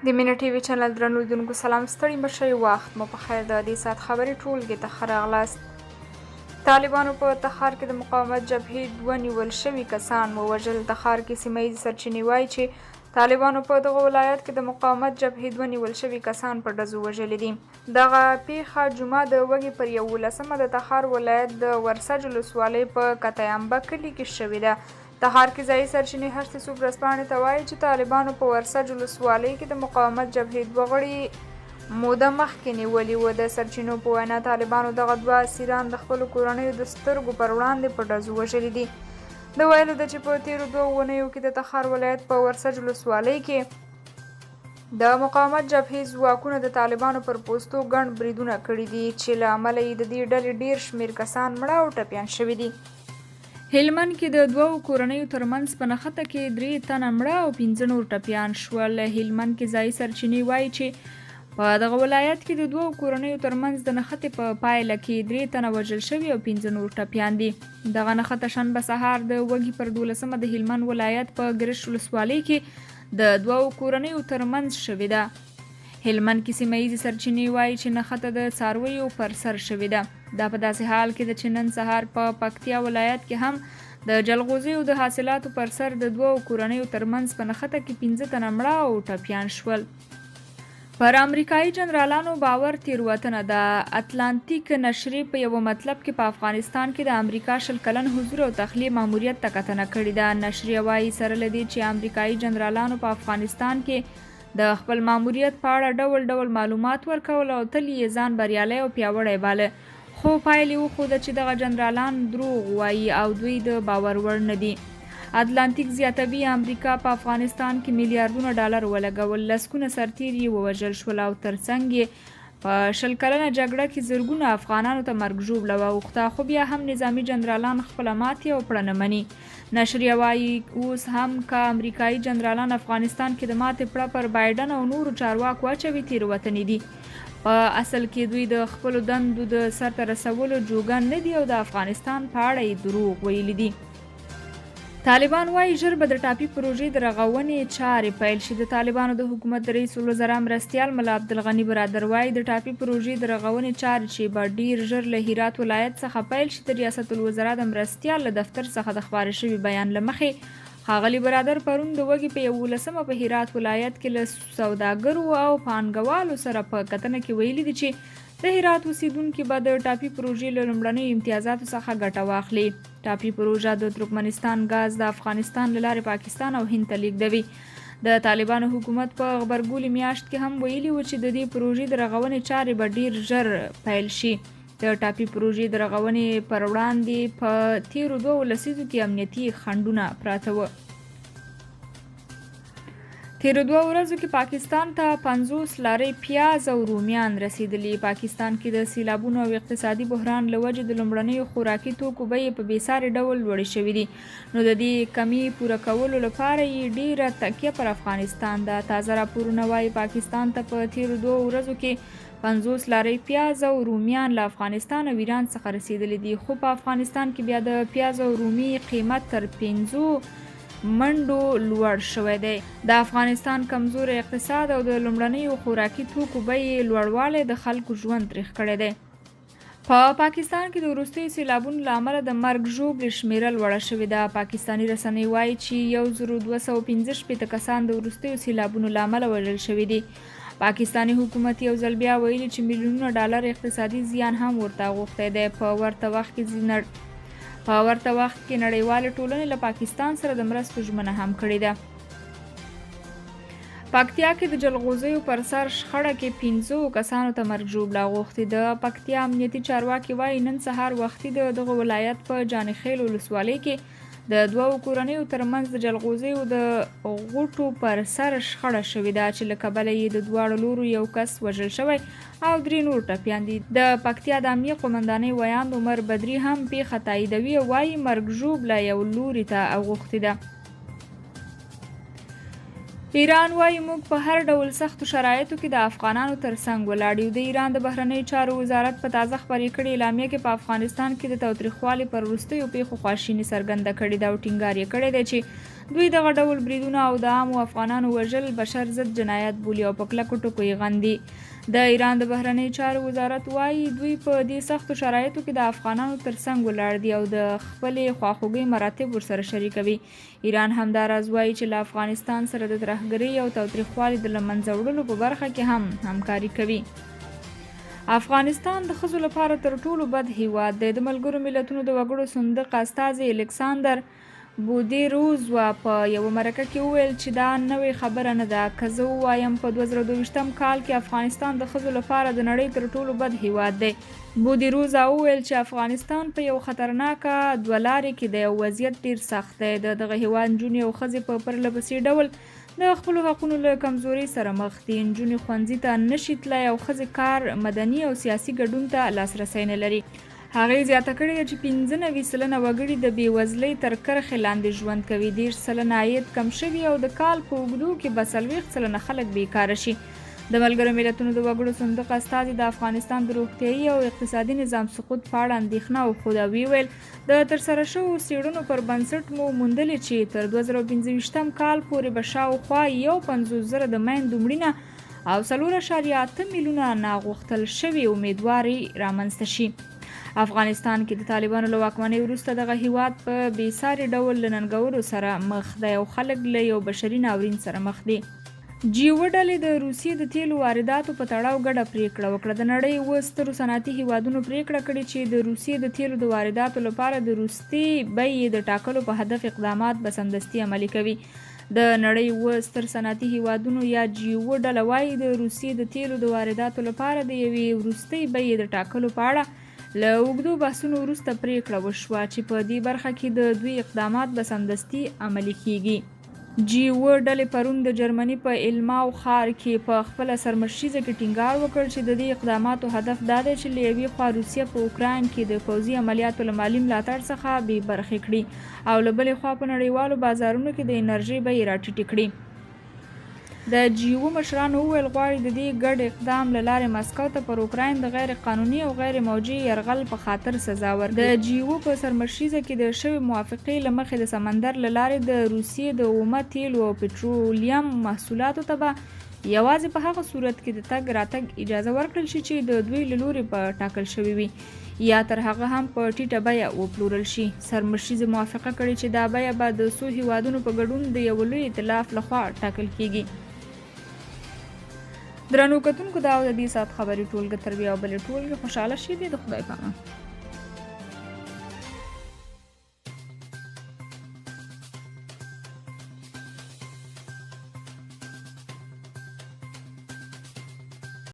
د مینه ټي وي چینل درنو لیدونکو سلام ستړي مه شئ وخت مو په خیر د دې ساعت خبرې ټولګې ته ښه راغلاست. طالبانو په تخار کې د مقاومت جبهې 2 نیول شوي کسان ووژل. تخار کې سیمه ییزې سرچینې وایي چې طالبانو په دغه ولایت کې د مقاومت جبهې 2 نیول شوي کسان په ډزو وژلي دي. دغه پیښه جمعه د وږي پر 11مه د تخار ولایت د ورسج ولسوالۍ په کتیامبه کلي کې شوې ده. تخار کې ځایي سرچینې هشت صوب ورځپاڼې ته وایي چې طالبانو په ورسج ولسوالۍ کې د مقاومت جبهې 2 غړي موده مخکې نیولي وو. د سرچینو په وینا طالبانو دغه 2 اسیران د خپلو کورنیو د سترګو پر وړاندې په ډزو وژلي دي. د ویلو ده چې په تیرو 2 اونیو کې د تخار ولایت په ورسج ولسوالۍ کې د مقاومت جبهې ځواکونو د طالبانو پر پوستو ګڼ بریدونه کړي دي چې له امله یې د دې ډلې ډیر شمیر کسان مړه او ټپیان شوي دي. هلمند کې د 2 کورنیو ترمنځ په نښته کې 3 تنه مړه او 15 نور ټپیان شول. هلمند کې ځایي سرچینې وایي چې په دغه ولایت کې د 2 کورنیو ترمنځ د نښتې په پایله کې 3 تنه وژل شوي او 15 نور ټپیان دي. دغه نښته شنبه سهار د وږي پر 12مه د هلمند ولایت په ګرشت ولسوالۍ کې د 2 کورنیو ترمنځ شوې ده. هلمند کې سیمه ییزې سرچینې وایي چې نښته د څارویو پر سر شوې ده. دا په داسې حال کې ده چې نن سهار په پکتیا ولایت کې هم د جلغوزیو د حاصلاتو پر سر د 2 کورنیو ترمنځ په نښته کې 15 تنه مړه او ټپیان شول. پر امریکایي جنرالانو باور تېروتنه ده. اتلانتیک نشرې په یوه مطلب کې په افغانستان کې د امریکا 20 کلن حضور او تخلیه ماموریت ته کتنه کړې ده. نشریه وایي سره له دې چې امریکایي جنرالانو په افغانستان کې د خپل ماموریت په اړه ډول ډول معلومات ورکول او تل یې ځان بریالی او پیاوړی باله، خو پایلې وښوده چې دغه جنرالان دروغ وایي او دوی د باور وړ نه دي. اتلانتیک زیاتوي امریکا په افغانستان کې میلیارډونه ډالر ولګول، لسګونه سرتیر یې ووژل شول او ترڅنګ یې په 20 کلنه جګړه کې زرګونه افغانانو ته مرګ ژوبله واوښته، خو بیا هم نظامي جنرالان خپله ماتې او پړه نه مني. نشریه وایي اوس هم که امریکایي جنرالان افغانستان کې د ماتې پړه پر بایډن او نورو چارواکو اچوي تېروتنې دي. په اصل کې دوی د خپلو دندو د سرته رسولو جوګن نه دي او د افغانستان په اړه یې دروغ ویلي دي. طالبان وایي ژر به د ټاپي پروژې د رغونې چارې پیل شي. د طالبانو د حکومت د رئیس الوزرا مرستیال ملا عبدالغني برادر وایي د ټاپي پروژې د رغونې چارې چې به ډیر ژر له هرات ولایت څخه پیل شي. د ریاست الوزرا د مرستیال له دفتر څخه د خپاره شوي بیان له مخې ښاغلي برادر پرون د وږي په 11مه په هرات ولایت کې له سوداګرو او پانګوالو سره په کتنه کې ویلي دي چې د هرات اوسیدونکي به د ټاپي پروژې له لومړنیو امتیازاتو څخه ګټه واخلي. ټاپي پروژه د ترکمنستان ګاز د افغانستان له لارې پاکستان او هند ته لیږدوي. د طالبانو حکومت په غبرګولي میاشت کې هم ویلي و چې د دې پروژې د رغونې چارې به ډیر ژر پیل شي. د ټاپي پروژې د رغونې پر وړاندې په تیرو 2 لسیزو کې امنیتي خنډونه پراته وو. تیرو 2 ورځو کې پاکستان ته 50 لارۍ پیاز او رومیان رسیدلي. پاکستان کې د سیلابونو او اقتصادي بحران له وجې د لومړنیو خوراکي توکو بیې په بېساري ډول لوړې شوي دي، نو د دې کمی پوره کولو لپاره یې ډیره تکیه پر افغانستان ده. تازه راپورونه وایي پاکستان ته په تیرو 2 ورځو کې 50 لارۍ پیاز او رومیان له افغانستان او ایران څخه رسیدلي دي، خو په افغانستان کې بیا د پیاز او رومي قیمت تر 5 منډو لوړ شوی دی. د افغانستان کمزور اقتصاد او د لومړنیو خوراکي توکو بیې لوړوالی د خلکو ژوند تریخ کړی دی. په پاکستان کې د وروستیو سیلابونو له امله د مرګ ژوبلې شمیره لوړه شوې ده. پاکستاني رسنۍ وایي چې 1215 کسان د وروستیو سیلابونو له امله وژل شوي دي. پاکستاني حکومت یو ځل بیا ویلي چې میلیونونه ډالر اقتصادي زیان هم ورته غوښتی دی. په ورته وخت کې نړیوالې ټولنې له پاکستان سره د مرستو ژمنه هم کړې ده. پکتیا کې د جلغوزیو پر سر شخړه کې 15 کسانو ته مرګ ژوبله اوښتې. د پکتیا امنیتي چارواکي وایي نن سهار وختي د دغه ولایت په جانخیل ولسوالۍ کې د 2 کورنیو ترمنځ د جلغوزیو د غوټو پر سر شخړه شوې ده چې له کبله یې د دواړو لورو یو کس وژل شوی او 3 نور ټپیان دي. د پکتیا د امنیه قومندانۍ ویاند عمر بدري هم پیښه تاییدوي او وایي مرګ ژوبله یو لوري ته اوښتې ده. ایران وایي موږ په هر ډول سختو شرایطو کې د افغانانو ترڅنګ ولاړ یو. د ایران د بهرنیو چارو وزارت په تازه خپرې کړې اعلامیه کې په افغانستان کې د تاوتریخوالي پر وروستیو پیښو خواشیني څرګنده کړې ده او ټینګار یې کړی دی چې دوی دغه ډول بریدونه او د عامو افغانانو وژل بشر ضد جنایت بولي او په کلکو ټکو یې غندي. د ایران د بهرنۍ چارو وزارت وایي دوی په دې سختو شرایطو کې د افغانانو ترڅنګ ولاړ دي او د خپلې خواخوږۍ مراتب ورسره شریکوي. ایران همداراز وایي چې له افغانستان سره د ترهګرۍ او تاوتریخوالي د له منځه وړلو په برخه کې هم همکاري کوي. افغانستان د ښځو لپاره تر ټولو بد هیواد دی. د ملګرو ملتونو د وګړو صندوق استازی الکساندر بودیروزوا په یوه مرکه کې وویل چې دا نوې خبره نه ده. که زه ووایم په 2022 کال کې افغانستان د ښځو لپاره د نړۍ تر ټولو بد هیواد دی. بودیروزا وویل چې افغانستان په یو خطرناکه دوه لارې کې دی او وضعیت ډیر سخت دی. دغه هیواد نجونې او ښځې په پرله پسې ډول د خپلو حقونو له کمزورۍ سره مخ دي. نجونې ښوونځي ته نشي تللی او ښځې کار، مدني او سیاسي ګډون ته لاسرسی نه لري. هغې زیاته کړې ده چې 95% وګړي د بېوزلۍ تر کرښې لاندې ژوند کوي. 30% عاید کم شوي او د کال په اوږدو کې به 40% خلک بیکاره شي. د ملګرو ملتونو د وګړو صندوق استازي د افغانستان د روغتیایي او اقتصادي نظام سقوط په اړه اندېښنه وښوده. ویل د ترسره شوو څېړنو پر بنسټ مو موندلې چې تر 2025 کال پورې به شاوخوا 51,000 د میندو مړینه او 4.8 میلیونه ناغوښتل شوي امیدواري رامنځته شي. افغانستان کې د طالبانو له واکمنۍ وروسته دغه هیواد په بېساري ډول له ننګونو سره مخ دی او خلک له یو بشري ناورین سره مخ دي. جیو ډلې د روسیې د تیلو وارداتو په تړاو ګډه پریکړه وکړه. د نړۍ 7 سترو صنعتي هیوادونو پریکړه کړې چې د روسیې د تیلو د وارداتو لپاره د وروستي بیې د ټاکلو په هدف اقدامات به سمدستي عملي کوي. د نړۍ 7 ستر صنعتي هیوادونو یا جیو ډله وایي د روسیې د تیلو د وارداتو لپاره د یوې وروستۍ بیې د ټاکلو په اړه له اوږدو بحثونو وروسته پریکړه وشوه چې په دې برخه کې د دوی اقدامات به سمدستي عملي کیږي. جیو ډلې پرون د جرمني په الماو ښار کې په خپله سرمشریزه کې ټینګار وکړ چې د دې اقداماتو هدف دا دی چې له یوې خوا روسیه په اوکراین کې د پوځي عملیاتو له مالي ملاتړ څخه بې برخې کړي او له بلې خوا په نړیوالو بازارونو کې د انرژۍ بیې راټیټې کړي. د جیو مشرانو وویل غواړي د دې ګډ اقدام له لارې مسکو ته پر اوکراین د غیر قانوني او غیر موجي یرغل په خاطر سزا ورکړي. د جیو په سرمشریزه کې د شوې موافقې له مخې د سمندر له لارې د روسیې د اومه تیلو او پټرولیم محصولاتو ته به یوازې په هغه صورت کې د تګ راتګ اجازه ورکړل شي چې د دوی له لورې په ټاکل شوي وي یا تر هغه هم په ټیټه بیه وپلورل شي. سرمشریزه موافقه کړې چې دا بیه به د څو هیوادونو په ګډون د یو لوی ائتلاف لخوا ټاکل کیږي. درنو کتونکو دا د دې ساعت خبري ټولګه تر بیا بلې ټولګه خوشاله شئ. د خدای پامه.